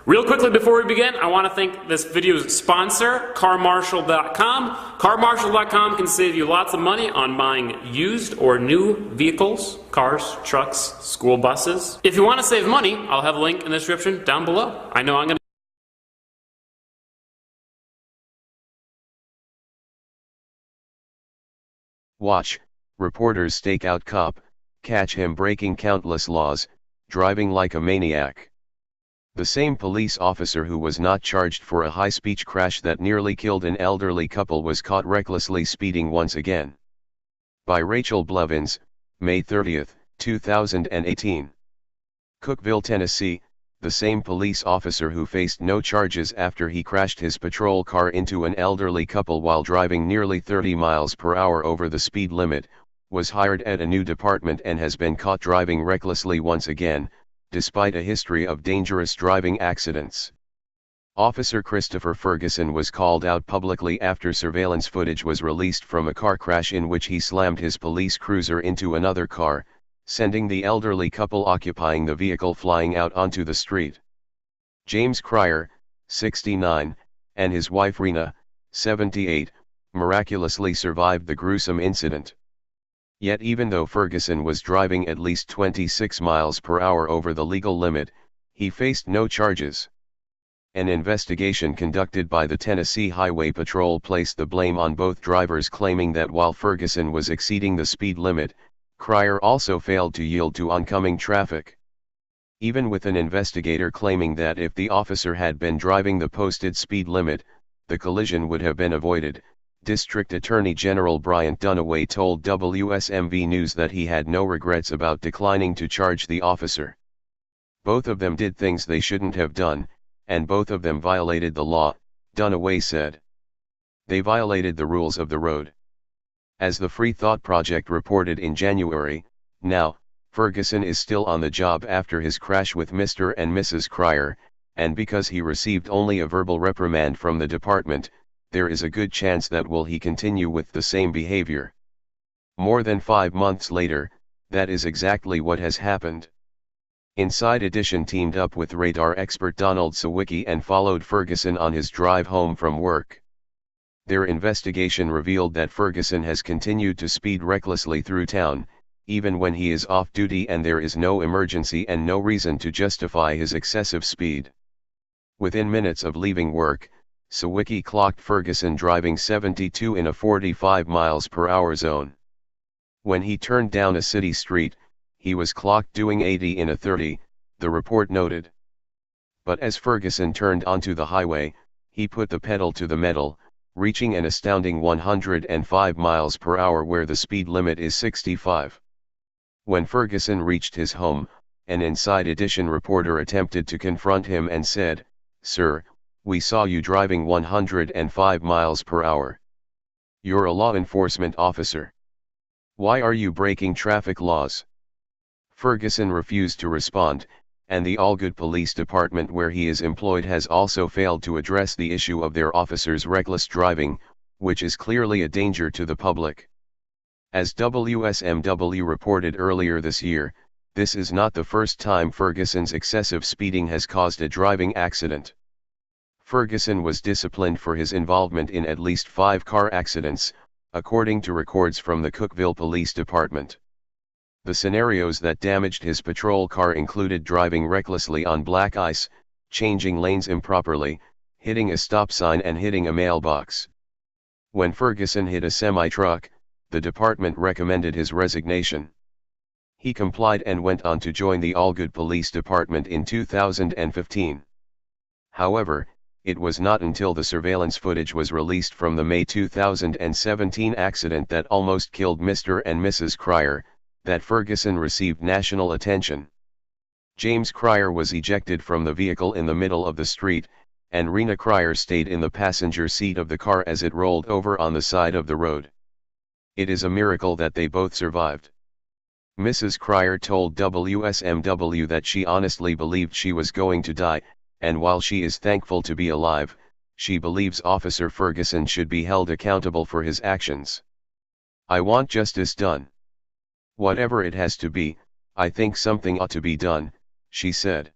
Real quickly before we begin, I want to thank this video's sponsor, CarMarshal.com. CarMarshal.com can save you lots of money on buying used or new vehicles, cars, trucks, school buses. If you want to save money, I'll have a link in the description down below. I know I'm going to... Watch, reporters stake out cop, catch him breaking countless laws, driving like a maniac. The same police officer who was not charged for a high-speed crash that nearly killed an elderly couple was caught recklessly speeding once again. By Rachel Blevins, May 30, 2018. Cookeville, Tennessee, the same police officer who faced no charges after he crashed his patrol car into an elderly couple while driving nearly 30 miles per hour over the speed limit, was hired at a new department and has been caught driving recklessly once again, despite a history of dangerous driving accidents. Officer Christopher Ferguson was called out publicly after surveillance footage was released from a car crash in which he slammed his police cruiser into another car, sending the elderly couple occupying the vehicle flying out onto the street. James Cryer, 69, and his wife Rena, 78, miraculously survived the gruesome incident. Yet even though Ferguson was driving at least 26 miles per hour over the legal limit, he faced no charges. An investigation conducted by the Tennessee Highway Patrol placed the blame on both drivers, claiming that while Ferguson was exceeding the speed limit, Cryer also failed to yield to oncoming traffic. Even with an investigator claiming that if the officer had been driving the posted speed limit, the collision would have been avoided, District Attorney General Bryant Dunaway told WSMV News that he had no regrets about declining to charge the officer. Both of them did things they shouldn't have done, and both of them violated the law, Dunaway said. They violated the rules of the road. As the Free Thought Project reported in January, now, Ferguson is still on the job after his crash with Mr. and Mrs. Cryer, and because he received only a verbal reprimand from the department, there is a good chance that he continue with the same behavior. More than 5 months later, that is exactly what has happened. Inside Edition teamed up with radar expert Donald Sawicki and followed Ferguson on his drive home from work. Their investigation revealed that Ferguson has continued to speed recklessly through town, even when he is off duty and there is no emergency and no reason to justify his excessive speed. Within minutes of leaving work, Sawicki clocked Ferguson driving 72 in a 45 miles per hour zone. When he turned down a city street, he was clocked doing 80 in a 30, the report noted. But as Ferguson turned onto the highway, he put the pedal to the metal, reaching an astounding 105 miles per hour where the speed limit is 65. When Ferguson reached his home, an Inside Edition reporter attempted to confront him and said, "Sir, we saw you driving 105 miles per hour. You're a law enforcement officer. Why are you breaking traffic laws?" Ferguson refused to respond, and the Allgood Police Department where he is employed has also failed to address the issue of their officers' reckless driving, which is clearly a danger to the public. As WSMW reported earlier this year, this is not the first time Ferguson's excessive speeding has caused a driving accident. Ferguson was disciplined for his involvement in at least 5 car accidents, according to records from the Cookeville Police Department. The scenarios that damaged his patrol car included driving recklessly on black ice, changing lanes improperly, hitting a stop sign and hitting a mailbox. When Ferguson hit a semi-truck, the department recommended his resignation. He complied and went on to join the Allgood Police Department in 2015. However, it was not until the surveillance footage was released from the May 2017 accident that almost killed Mr. and Mrs. Cryer, that Ferguson received national attention. James Cryer was ejected from the vehicle in the middle of the street, and Rena Cryer stayed in the passenger seat of the car as it rolled over on the side of the road. It is a miracle that they both survived. Mrs. Cryer told WSMW that she honestly believed she was going to die, and while she is thankful to be alive, she believes Officer Ferguson should be held accountable for his actions. "I want justice done. Whatever it has to be, I think something ought to be done," she said.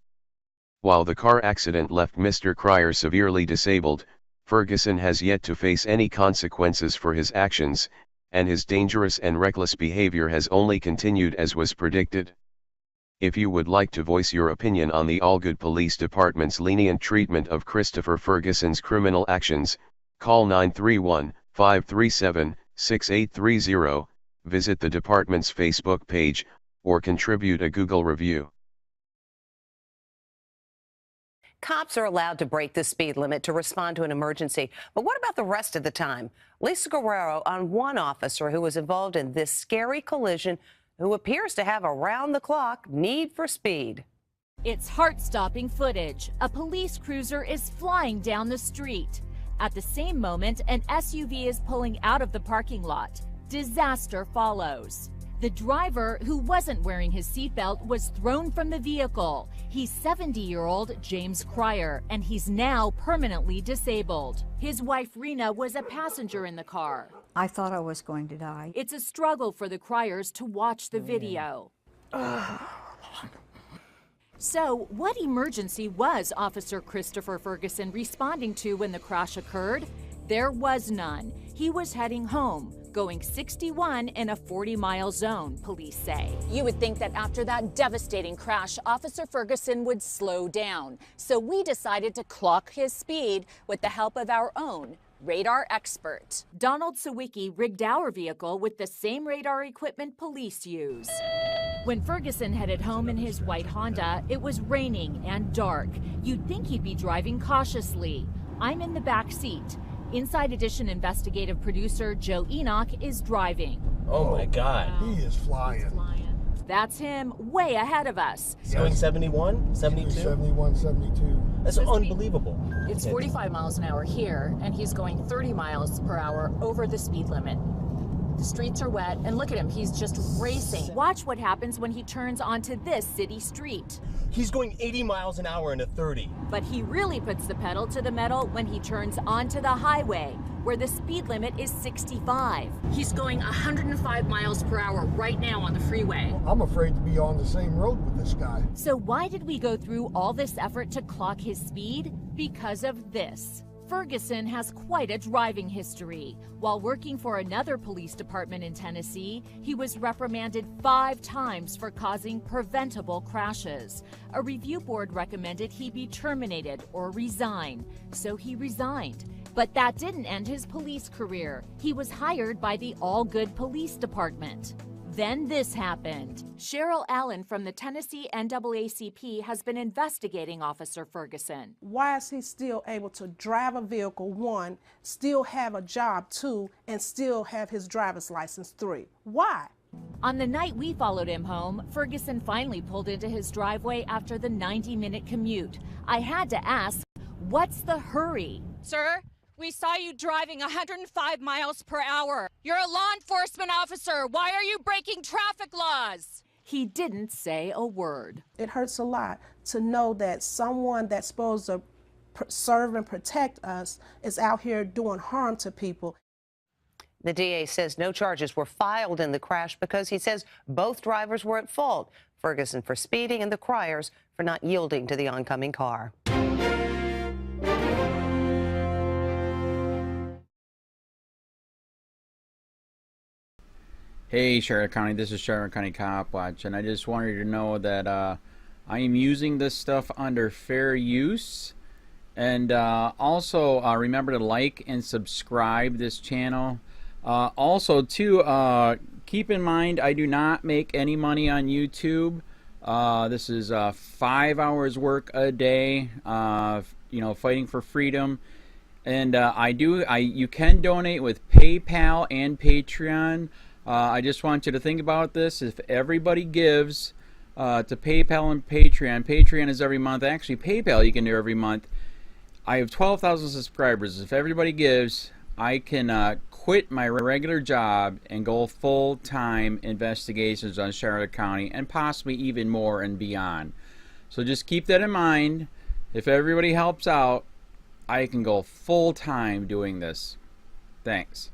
While the car accident left Mr. Cryer severely disabled, Ferguson has yet to face any consequences for his actions, and his dangerous and reckless behavior has only continued as was predicted. If you would like to voice your opinion on the Allgood Police Department's lenient treatment of Christopher Ferguson's criminal actions, call 931-537-6830, visit the department's Facebook page, or contribute a Google review. Cops are allowed to break the speed limit to respond to an emergency. But what about the rest of the time? Lisa Guerrero on one officer who was involved in this scary collision who appears to have around-the-clock need for speed. It's heart-stopping footage. A police cruiser is flying down the street. At the same moment, an SUV is pulling out of the parking lot. Disaster follows. The driver, who wasn't wearing his seatbelt, was thrown from the vehicle. He's 70-year-old James Cryer, and he's now permanently disabled. His wife, Rena, was a passenger in the car. I thought I was going to die. It's a struggle for the Cryers to watch the video. So, what emergency was Officer Christopher Ferguson responding to when the crash occurred? There was none. He was heading home, going 61 in a 40-mile zone, police say. You would think that after that devastating crash, Officer Ferguson would slow down. So we decided to clock his speed with the help of our own radar expert. Donald Sawicki rigged our vehicle with the same radar equipment police use. When Ferguson headed home in his white Honda, it was raining and dark. You'd think he'd be driving cautiously. I'm in the back seat. Inside Edition investigative producer Joe Enoch is driving. Oh my God. He is flying. That's him, way ahead of us. He's going 71, 72? 71, 72. That's unbelievable. It's 45 miles an hour here, and he's going 30 miles per hour over the speed limit. The streets are wet, and look at him, he's just racing. Watch what happens when he turns onto this city street. He's going 80 miles an hour in a 30. But he really puts the pedal to the metal when he turns onto the highway, where the speed limit is 65. He's going 105 miles per hour right now on the freeway. I'm afraid to be on the same road with this guy. So why did we go through all this effort to clock his speed? Because of this. Ferguson has quite a driving history. While working for another police department in Tennessee, he was reprimanded 5 times for causing preventable crashes. A review board recommended he be terminated or resign, so he resigned. But that didn't end his police career. He was hired by the Allgood Police Department. Then this happened. Cheryl Allen from the Tennessee NAACP has been investigating Officer Ferguson. Why is he still able to drive a vehicle, 1, still have a job, 2, and still have his driver's license, 3? Why? On the night we followed him home, Ferguson finally pulled into his driveway after the 90-minute commute. I had to ask, what's the hurry? Sir? We saw you driving 105 miles per hour. You're a law enforcement officer. Why are you breaking traffic laws? He didn't say a word. It hurts a lot to know that someone that's supposed to serve and protect us is out here doing harm to people. The DA says no charges were filed in the crash because he says both drivers were at fault. Ferguson for speeding and the Cryers for not yielding to the oncoming car. Hey Charlotte County, this is Charlotte County Cop Watch, and I just wanted you to know that I am using this stuff under fair use, and also remember to like and subscribe this channel. Also too, keep in mind I do not make any money on YouTube. This is 5 hours work a day, you know, fighting for freedom. And you can donate with PayPal and Patreon. I just want you to think about this. If everybody gives to PayPal and Patreon, Patreon is every month. Actually, PayPal you can do every month. I have 12,000 subscribers. If everybody gives, I can quit my regular job and go full-time investigations on Charlotte County and possibly even more and beyond. So just keep that in mind. If everybody helps out, I can go full-time doing this. Thanks.